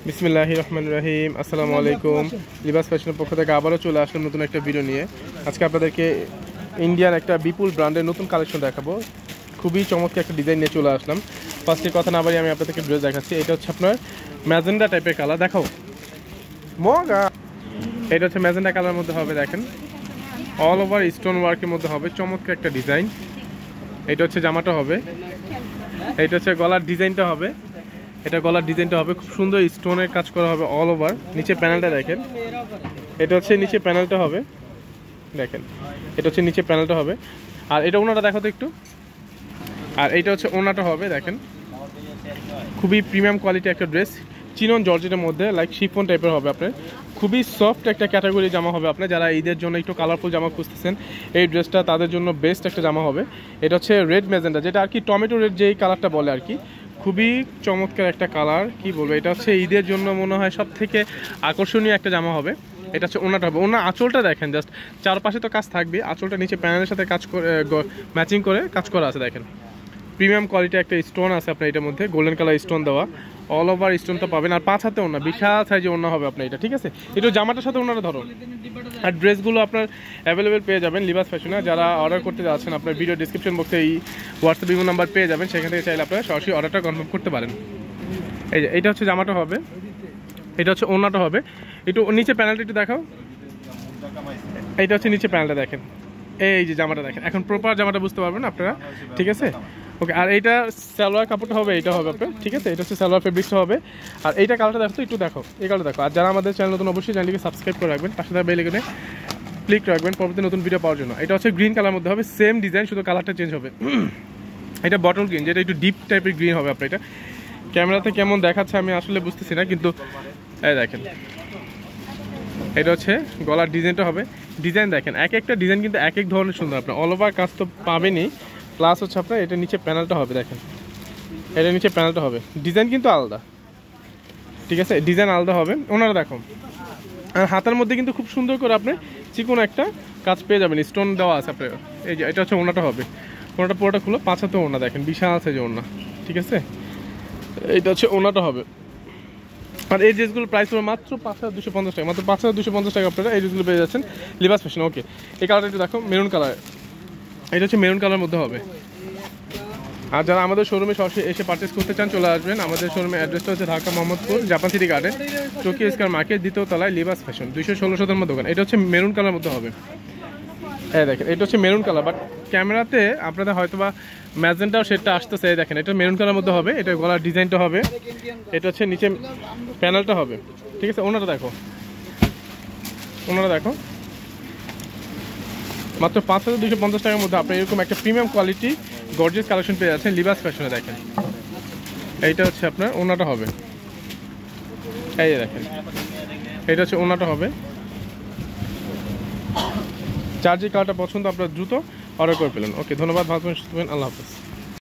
বিসমিল্লাহির রহমানির রহিম। আসসালামু আলাইকুম। লিবাস ফ্যাশনের পক্ষ থেকে আবারও চলে আসলাম নতুন একটা ভিডিও নিয়ে। আজকে আপনাদেরকে ইন্ডিয়ান একটা বিপুল ব্র্যান্ডের নতুন কালেকশন দেখাবো। খুবই চমৎকার একটা ডিজাইন নিয়ে চলে আসলাম। ফার্স্টে কথা না বাড়িয়ে আমি আপনাদেরকে ড্রেস দেখাচ্ছি। এটা হচ্ছে আপনার ম্যাজেন্ডা টাইপের কালার। দেখাও মগা। এটা হচ্ছে ম্যাজেন্ডা কালার মধ্যে হবে, দেখেন অল ওভার স্টোন ওয়ার্কের মধ্যে হবে, চমৎকার একটা ডিজাইন। এটা হচ্ছে জামাটা হবে, এটা হচ্ছে গলার ডিজাইনটা হবে, এটা গলার ডিজাইনটা হবে খুব সুন্দর স্টোনের কাজ করা হবে অল ওভার। নিচে প্যানেলটা দেখেন, এটা হচ্ছে নিচে প্যানেলটা হবে, দেখেন এটা হচ্ছে নিচে প্যানেলটা হবে। আর এটা ওনাটা দেখো তো একটু। আর এইটা হচ্ছে ওনাটা হবে, দেখেন খুবই প্রিমিয়াম কোয়ালিটি একটা ড্রেস, চিনন জর্জেটের মধ্যে লাইক শিফন টাইপের হবে। আপনার খুবই সফট একটা ক্যাটাগরি জামা হবে। আপনার যারা ঈদের জন্য একটু কালারফুল জামা খুঁজতেছেন, এই ড্রেসটা তাদের জন্য বেস্ট একটা জামা হবে। এটা হচ্ছে রেড ম্যাজেন্ডা, যেটা আর কি টমেটো রেড যেই কালারটা বলে আর কি, খুবই চমৎকার একটা কালার। কি বলবো, এটা হচ্ছে ঈদের জন্য মনে হয় সব থেকে আকর্ষণীয় একটা জামা হবে। এটা হচ্ছে ওনাটা হবে। ওনার আঁচলটা দেখেন, জাস্ট চারপাশে তো কাজ থাকবে, আঁচলটা নিচে প্যানেলের সাথে কাজ করে ম্যাচিং করে কাজ করা আছে। দেখেন প্রিমিয়াম কোয়ালিটি একটা স্টোন আছে আপনার এটার মধ্যে, গোল্ডেন কালার স্টোন দেওয়া, অল ওভার স্টোন তো পাবেন। আর 5 হাতে ওনা, বিশাল সাইজে ওনা হবে আপনার এটা, ঠিক আছে। এটা জামাটার সাথে ওনাটা ধরো। আর ড্রেসগুলো আপনার অ্যাভেলেবেল পেয়ে যাবেন লিবাস ফ্যাশনে। যারা অর্ডার করতে যাচ্ছেন, আপনার ভিডিও ডিসক্রিপশন বক্সে এই হোয়াটসঅ্যাপ ইমো নাম্বার পেয়ে যাবেন, সেখান থেকে চাইলে আপনারা সরাসরি অর্ডারটা কনফার্ম করতে পারেন। এই যে এটা হচ্ছে জামাটা হবে, এটা হচ্ছে ওনাটা হবে। একটু নিচে প্যানেলটা একটু দেখাও। এইটা হচ্ছে নিচে প্যানেলটা দেখেন, এই যে জামাটা দেখেন, এখন প্রপার জামাটা বুঝতে পারবেন আপনারা, ঠিক আছে। ওকে, আর এইটা সালোয়ার কাপড়টা হবে, এইটা হবে আপনার, ঠিক আছে। এটা হচ্ছে সালোয়ার ফেব্রিক্সটা হবে। আর এইটা কালারটা দেখো তো একটু, দেখো এই কালারটা দেখো। আর যারা আমাদের চ্যানেল নতুন, অবশ্যই চ্যানেলটিকে সাবস্ক্রাইব করে রাখবেন, পাশে থাকা বেল আইকনে ক্লিক রাখবেন পরবর্তী নতুন ভিডিও পাওয়ার জন্য। এটা হচ্ছে গ্রিন কালার মধ্যে হবে, সেম ডিজাইন, শুধু কালারটা চেঞ্জ হবে। এটা বটল গ্রিন, যেটা একটু ডিপ টাইপের গ্রিন হবে আপনার। এটা ক্যামেরাতে কেমন দেখাচ্ছে আমি আসলে বুঝতেছি না, কিন্তু এই দেখেন এটা হচ্ছে গলার ডিজাইনটা হবে। ডিজাইন দেখেন, এক একটা ডিজাইন কিন্তু এক এক ধরনের সুন্দর। আপনার অল ওভার কাজ তো পাবেনই, প্লাস হচ্ছে আপনার এটা নিচে প্যানেলটা হবে, দেখেন এটা নিচে প্যানেলটা হবে, ডিজাইন কিন্তু আলাদা, ঠিক আছে, ডিজাইন আলাদা হবে। ওনারা দেখো, আর হাতার মধ্যে কিন্তু খুব সুন্দর করে আপনি চিকন একটা কাজ পেয়ে যাবেন, স্টোন দেওয়া আছে আপনার। এই যে এটা হচ্ছে ওনাটা হবে, ওনাটা পুরোটা খুলো, 5 হাতে ওনা দেখেন, বিশাল আছে যে ওনা, ঠিক আছে। এইটা হচ্ছে ওনাটা হবে। আর এই ড্রেসগুলোর প্রাইস হবে মাত্র 5250 টাকা, মাত্র 5250 টাকা আপনারা এই ড্রেসগুলো পেয়ে যাচ্ছেন লিবাস ফ্যাশন। ওকে, এই কালারটা একটু দেখো, মেরুন কালার, এটা হচ্ছে মেরুন কালার মধ্যে হবে। আর যারা আমাদের শোরুমে সরাসরি এসে পারচেস করতে চান, চলে আসবেন। আমাদের শোরুমের অ্যাড্রেসটা হচ্ছে Dhaka Mohammadpur Japan city garden, Tokyo square market, দ্বিতীয় তলায় লিবাস ফ্যাশন, 216 শতম্বর দোকান। এটা হচ্ছে মেরুন কালার মধ্যে হবে, এই দেখেন এটা হচ্ছে মেরুন কালার, বাট ক্যামেরাতে আপনাদের হয়তো বা ম্যাজেন্টাও সেটটা আসতেছে। এই দেখেন এটা মেরুন কালার মধ্যে হবে, এটা গলার ডিজাইনটা হবে, এটা হচ্ছে নিচে প্যানেলটা হবে, ঠিক আছে। ওনারা দেখো, ওনারা দেখো, মাত্র 5250 টাকার মধ্যে আপনি এরকম একটা প্রিমিয়াম কোয়ালিটি গর্জিয়াস কালেকশন পেয়ে যাচ্ছেন লিবাস ফ্যাশনে। দেখেন এইটা হচ্ছে আপনার ওনাটা হবে, এই যে দেখেন এটা হচ্ছে ওনাটা হবে। যার যে কালারটা পছন্দ আপনার দ্রুত অর্ডার করে ফেলেন। ওকে, ধন্যবাদ, ভালো থাকবেন, সুস্থ থাকবেন, আল্লাহ হাফেজ।